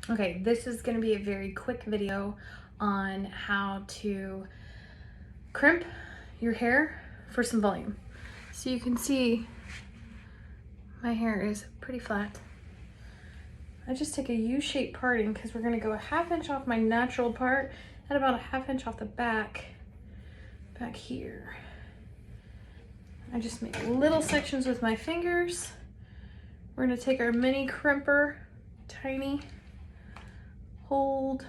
Okay, this is gonna be a very quick video on how to crimp your hair for some volume. So you can see my hair is pretty flat. I just take a U-shaped parting because we're gonna go a 1/2 inch off my natural part and about a 1/2 inch off the back here. I just make little sections with my fingers. We're gonna take our mini crimper, tiny, hold,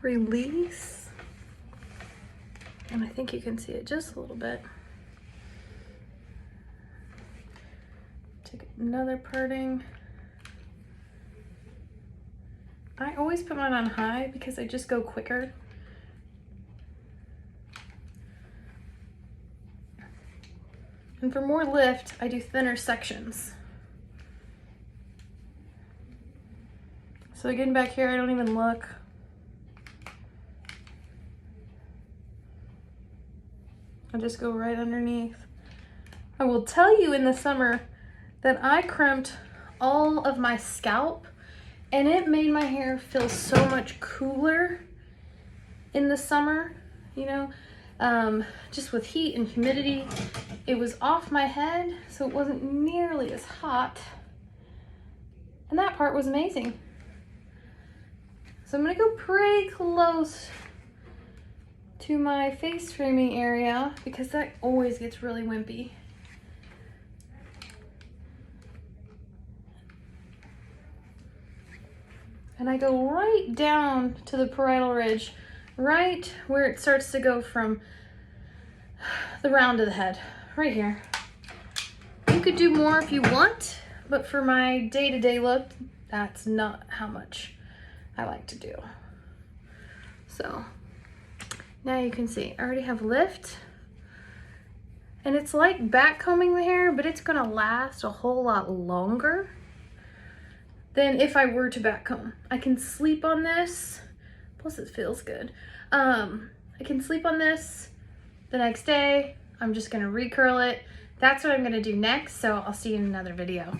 release, and I think you can see it just a little bit. Take another parting. I always put mine on high because I just go quicker. And for more lift, I do thinner sections. So again, back here, I don't even look. I just go right underneath. I will tell you in the summer that I crimped all of my scalp and it made my hair feel so much cooler in the summer, you know, just with heat and humidity. It was off my head, so it wasn't nearly as hot. And that part was amazing. So I'm gonna go pretty close to my face framing area because that always gets really wimpy. And I go right down to the parietal ridge, right where it starts to go from the round of the head, right here. You could do more if you want, but for my day-to-day look, that's not how much I like to do. So now you can see I already have lift, and it's like back combing the hair, but it's gonna last a whole lot longer than if I were to back comb. I can sleep on this, plus it feels good. I can sleep on this the next day. I'm just gonna recurl it. That's what I'm gonna do next, so I'll see you in another video.